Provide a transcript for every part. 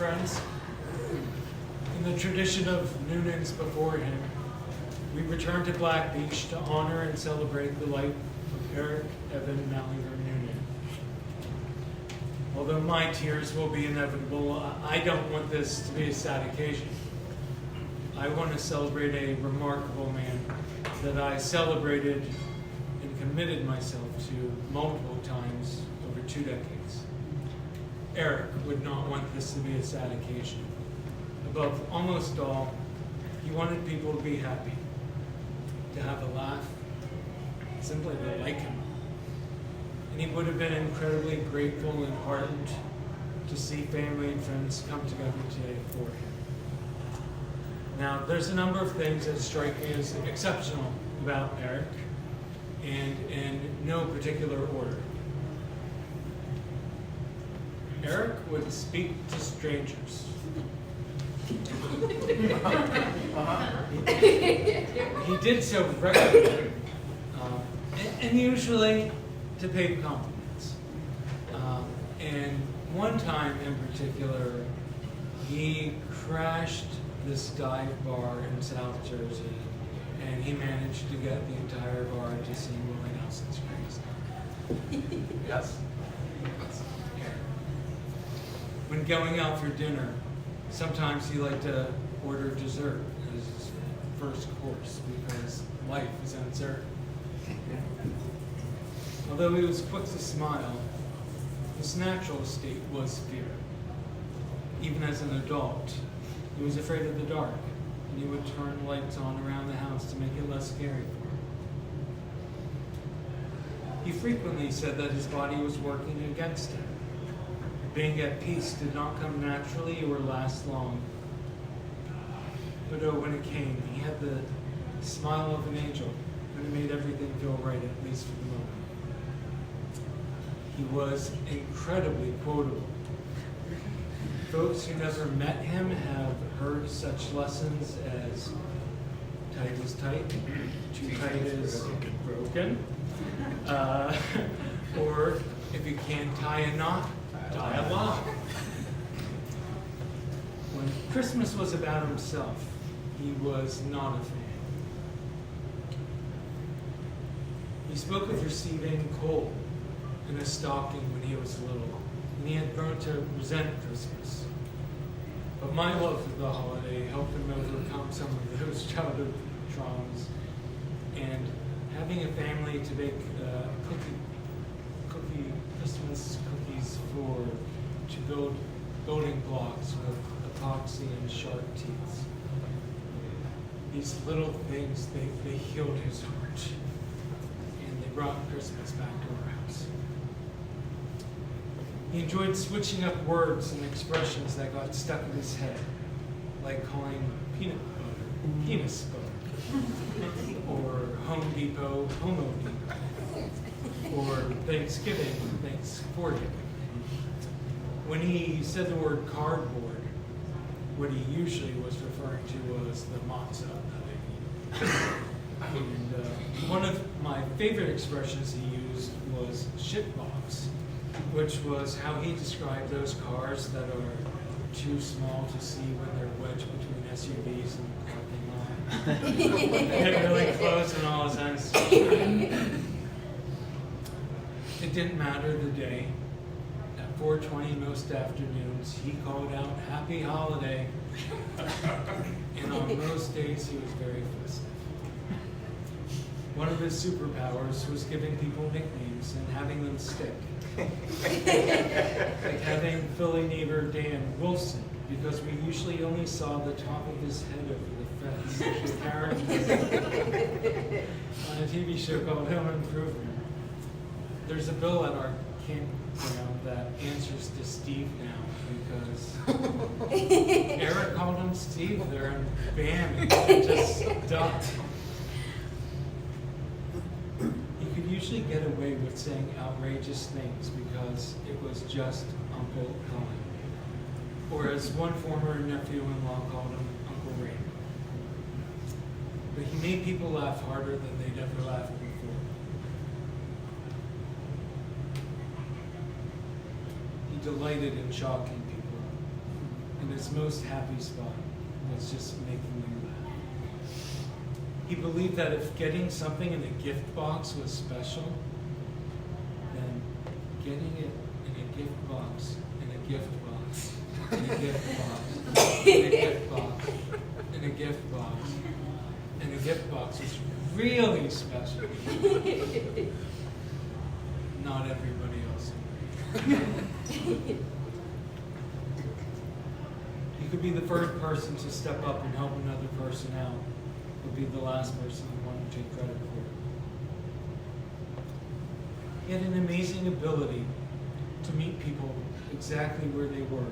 friends. In the tradition of Noonans before him, we return to Black Beach to honor and celebrate the life of Eryc Evan Mallinger-Noonan. Although my tears will be inevitable, I don't want this to be a sad occasion. I want to celebrate a remarkable man that I celebrated and committed myself to multiple times over 2 decades. Eryc would not want this to be a sad occasion. Above almost all, he wanted people to be happy, to have a laugh, simply to like him. And he would have been incredibly grateful and heartened to see family and friends come together today for him. Now, there's a number of things that strike me as exceptional about Eryc, and in no particular order. Eryc would speak to strangers. He did so regularly, and usually to pay compliments. And one time in particular, he crashed this dive bar in South Jersey, and he managed to get the entire bar to sing Willie Nelson's Crazy. Yes. When going out for dinner, sometimes he liked to order dessert as his first course because life is uncertain. Although he was quick to smile, his natural state was fear. Even as an adult, he was afraid of the dark, and he would turn lights on around the house to make it less scary for him. He frequently said that his body was working against him. Being at peace did not come naturally or last long. But oh, when it came, he had the smile of an angel, and it made everything feel right, at least for the moment. He was incredibly quotable. Folks who never met him have heard such lessons as tight is tight, too tight is broken, or if you can't tie a knot, tie a lot. When Christmas was about himself, he was not a fan. He spoke of receiving coal in a stocking when he was little, and he had grown to resent Christmas. But my love for the holiday helped him overcome some of those childhood traumas, and having a family to bake Christmas cookies to build building blocks with epoxy and sharp teeth. These little things, they healed his heart, and they brought Christmas back to our house. He enjoyed switching up words and expressions that got stuck in his head, like calling peanut butter penis butter, or Home Depot Homo Depot, or Thanksgiving Thanksgiving. When he said the word cardboard, what he usually was referring to was the matzah that I eat. And one of my favorite expressions he used was shitbox, which was how he described those cars that are too small to see when they're wedged between SUVs and the parking lot. They get really close and all his eyes. It didn't matter the day. At 4:20 most afternoons, he called out, "Happy Holiday." And on most days, he was very festive. One of his superpowers was giving people nicknames and having them stick. Like having Philly neighbor Dan Wilson, because we usually only saw the top of his head over the fence. On a TV show called Home Improvement. There's a bill at our campground that answers to Steve now, because Eryc called him Steve there, and bam, it just stuck. He could usually get away with saying outrageous things because it was just Uncle Colin, or as one former nephew-in-law called him, Uncle Ray. But he made people laugh harder than they'd ever laughed before. He delighted in shocking people. his most happy spot was just making me laugh. He believed that if getting something in a gift box was special, then getting it in a gift box, in a gift box, in a gift box, in a gift box, in a gift box, in a gift box was really special. Not everybody else agreed. You could be the first person to step up and help another person out, but be the last person you want to take credit for. He had an amazing ability to meet people exactly where they were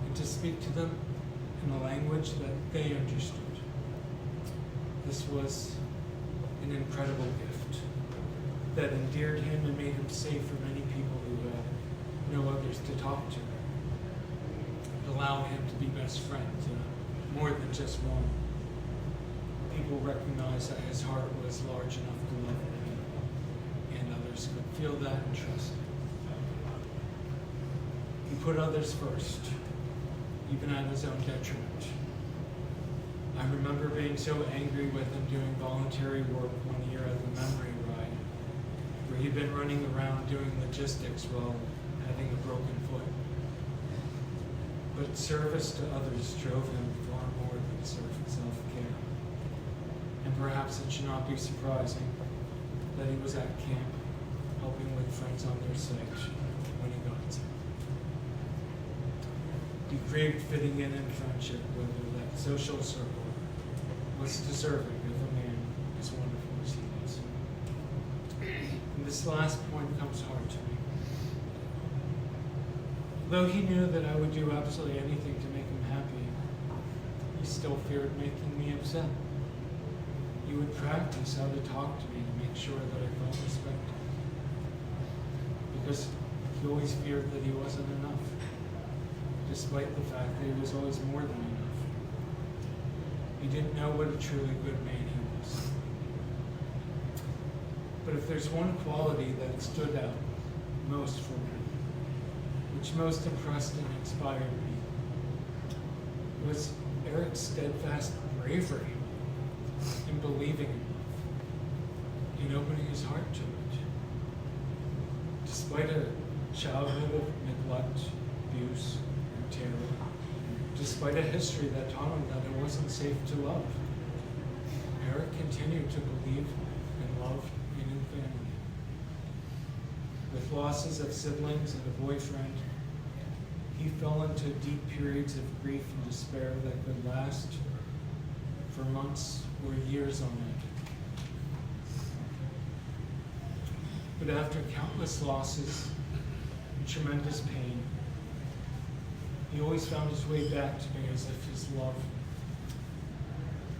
and to speak to them in a language that they understood. This was an incredible gift that endeared him and made him safe for many people who had no others to talk to. It allowed him to be best friends, more than just one. People recognized that his heart was large enough to love him, and others could feel that and trust him. He put others first, even at his own detriment. I remember being so angry with him doing voluntary work one year at the memory ride, where he'd been running around doing logistics while having a broken foot. But service to others drove him far more than self-care. And perhaps it should not be surprising that he was at camp helping with friends on their site when he got sick. He craved fitting in friendship, whether that social circle was deserving of a man as wonderful as he was. And this last point comes hard to me. Though he knew that I would do absolutely anything to make him happy, he still feared making me upset. He would practice how to talk to me to make sure that I felt respected. Because he always feared that he wasn't enough, despite the fact that he was always more than enough. He didn't know what a truly good man he was. But if there's one quality that stood out most for me, which most impressed and inspired me, was Eric's steadfast bravery in believing in love, in opening his heart to it. Despite a childhood of neglect, abuse, and terror, despite a history that taught him that it wasn't safe to love, Eryc continued to believe in love and in family. With losses of siblings and a boyfriend, he fell into deep periods of grief and despair that could last for months or years on end. But after countless losses and tremendous pain, he always found his way back to me as if his love,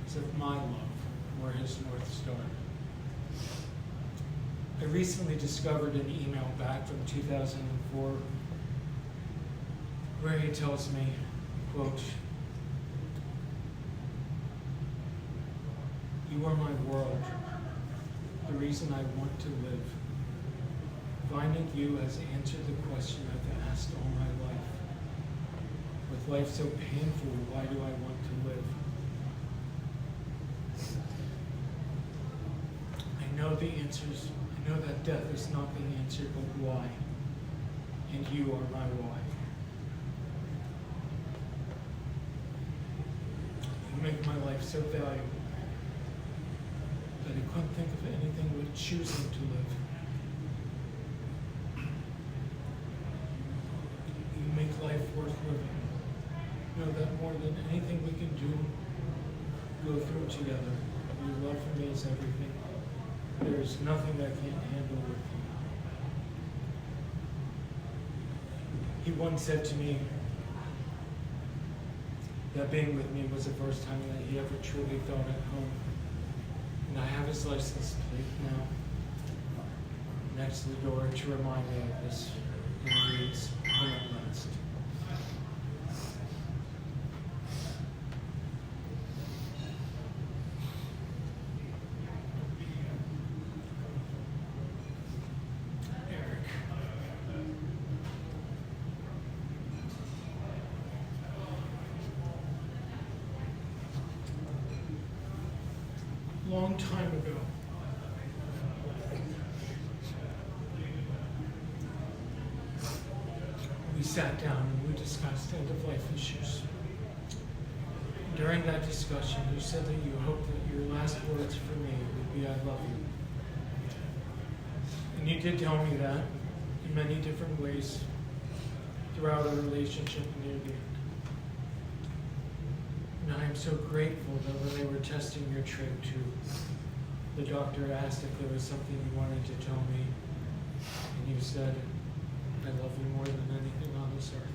as if my love were his North Star. I recently discovered an email back from 2004 where he tells me, quote, "You are my world, the reason I want to live. Finding you has answered the question I've asked all my life. With life so painful, why do I want to live? I know the answers. I know that death is not the answer, but why? And you are my why. You make my life so valuable that I couldn't think of anything but choosing to live. You make life worth living. Know that more than anything we can go through together, your love for me is everything. There is nothing I can't handle with you." He once said to me that being with me was the first time that he ever truly felt at home. And I have his license plate now next to the door to remind me of this. And it reads, "Home at last." long time ago, we sat down and we discussed end-of-life issues. During that discussion, you said that you hoped that your last words for me would be, "I love you." And you did tell me that in many different ways throughout our relationship near the end. And I am so grateful that when they were testing your trach tube, the doctor asked if there was something you wanted to tell me, and you said, "I love you more than anything on this earth."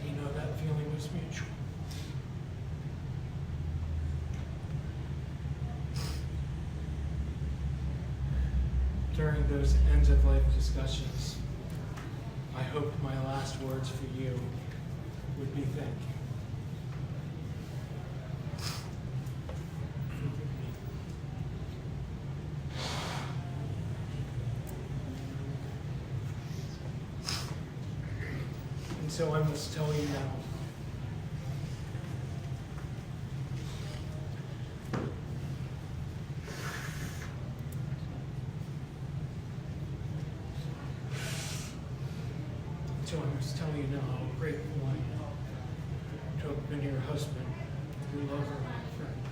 You know, that feeling was mutual. During those ends-of-life discussions, I hoped my last words for you would be thank you. And so I must tell you now, how grateful I am to have been your husband, your lover, my friend.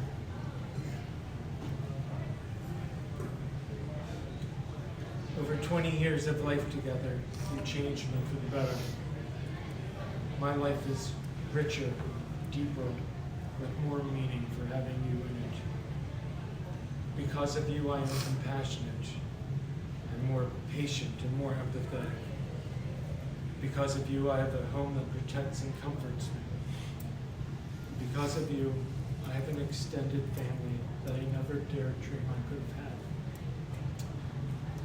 Over 20 years of life together, you changed me for the better. My life is richer, deeper, with more meaning for having you in it. Because of you, I am compassionate, and more patient, and more empathetic. Because of you, I have a home that protects and comforts me. Because of you, I have an extended family that I never dared dream I could have had.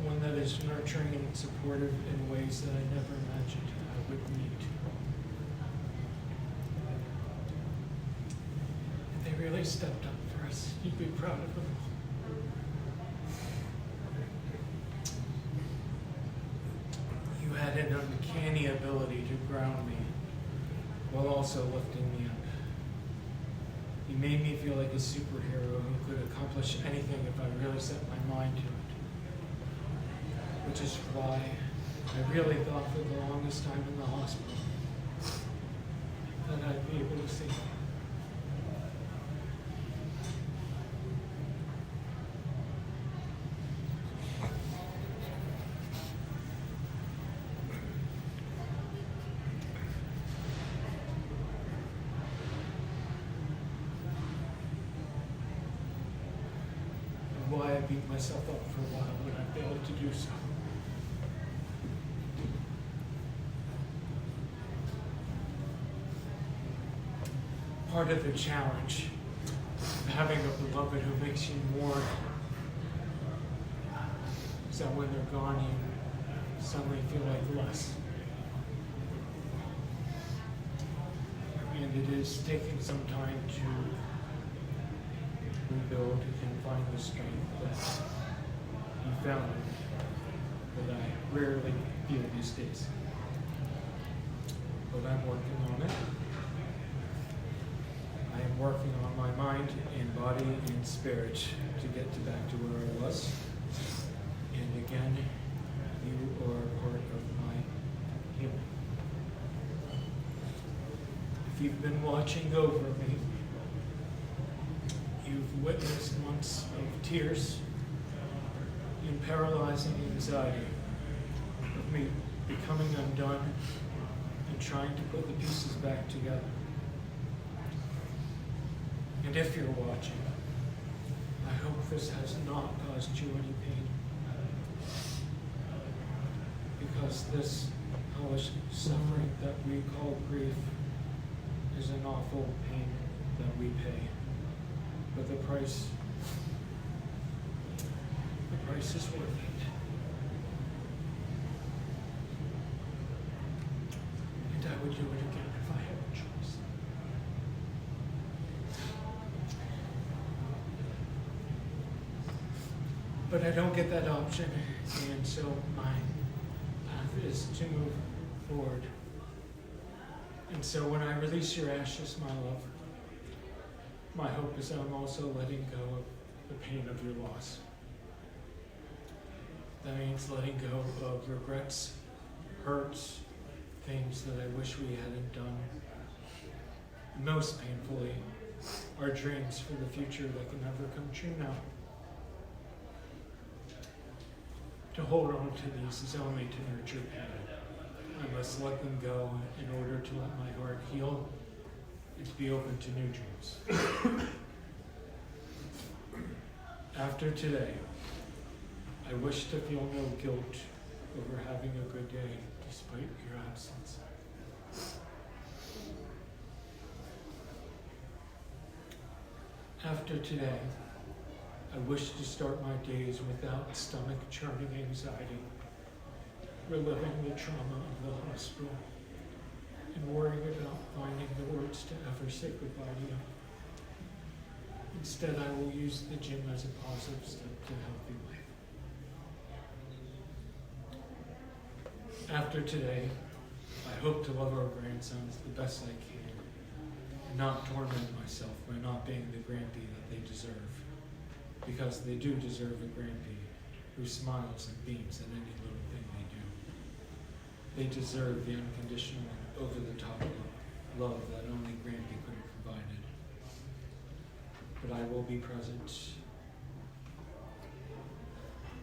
One that is nurturing and supportive in ways that I never imagined I would need. And they really stepped up for us. You'd be proud of them. You had an uncanny ability to ground me while also lifting me up. You made me feel like a superhero who could accomplish anything if I really set my mind to it. Which is why I really thought for the longest time in the hospital that I'd be able to see. Why I beat myself up for a while when I failed to do so. Part of the challenge of having a beloved who makes you more is that when they're gone, you suddenly feel like less. And it is taking some time to rebuild and find the strength that you found that I rarely feel these days. But I'm working on it. I am working on my mind and body and spirit to get back to where I was. And again, you are a part of my healing. If you've been watching over me, you've witnessed months of tears and paralyzing anxiety of me becoming undone and trying to put the pieces back together. And if you're watching, I hope this has not caused you any pain. Because this hellish suffering that we call grief is an awful pain that we pay. But the price is worth it. And I would do it again if I had a choice. But I don't get that option, and so my path is to move forward And so when I release your ashes, my love, my hope is that I'm also letting go of the pain of your loss. That means letting go of regrets, hurts, things that I wish we hadn't done. Most painfully, our dreams for the future that can never come true now. To hold on to these is only to nurture pain. I must let them go in order to let my heart heal and to be open to new dreams. After today, I wish to feel no guilt over having a good day despite your absence. After today, I wish to start my days without stomach-churning anxiety, reliving the trauma of the hospital, and worrying about finding the words to ever say goodbye to you. Instead, I will use the gym as a positive step to a healthy life. After today, I hope to love our grandsons the best I can, and not torment myself by not being the grandpea that they deserve. Because they do deserve a grandpea who smiles and beams at any little thing they do. They deserve the unconditional and over-the-top love that only grandpea could have provided. But I will be present,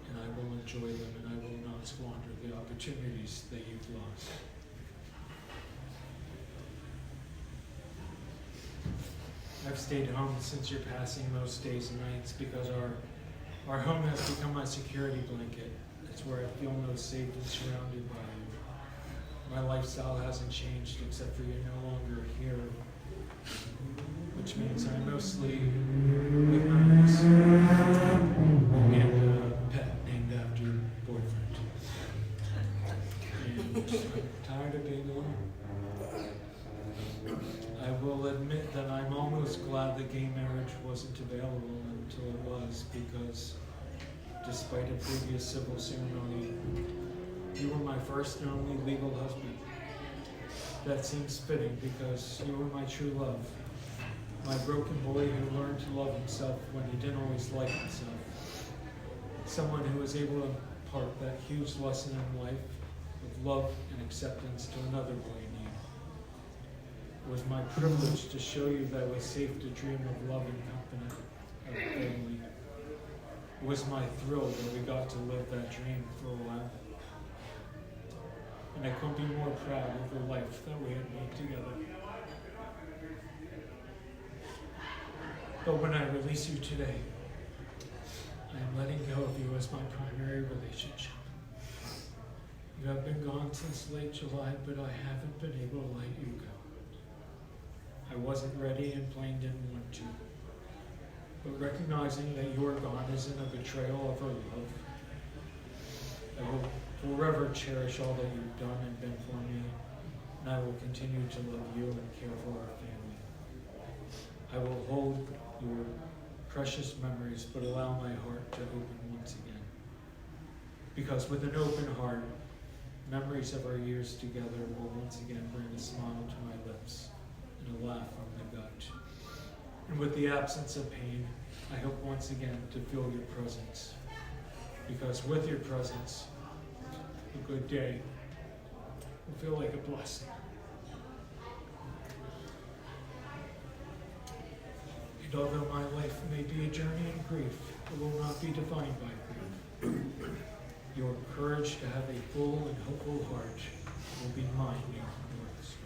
and I will enjoy them, and I will not squander the opportunities that you've lost. I've stayed home since your passing most days and nights because our home has become my security blanket. It's where I feel most safe and surrounded by you. My lifestyle hasn't changed except for you're no longer here, which means I'm mostly with my ex and a pet named after your boyfriend. And I'm tired of being alone. I will admit that I'm almost glad that gay marriage wasn't available until it was, because despite a previous civil ceremony, you were my first and only legal husband. That seems fitting because you were my true love. My broken boy who learned to love himself when he didn't always like himself. Someone who was able to impart that huge lesson in life of love and acceptance to another boy in need. It was my privilege to show you that it was safe to dream of love and company, of family. It was my thrill that we got to live that dream for a while. And I couldn't be more proud of the life that we had made together. But when I release you today, I am letting go of you as my primary relationship. You have been gone since late July, but I haven't been able to let you go. I wasn't ready and plain didn't want to. But recognizing that you are gone isn't a betrayal of our love. I will forever cherish all that you've done and been for me, and I will continue to love you and care for our family. I will hold your precious memories, but allow my heart to open once again. Because with an open heart, memories of our years together will once again bring a smile to my lips and a laugh from the gut. And with the absence of pain, I hope once again to feel your presence. Because with your presence, a good day will feel like a blessing. And although my life may be a journey in grief, it will not be defined by grief. Your courage to have a full and hopeful heart will be mine, yours.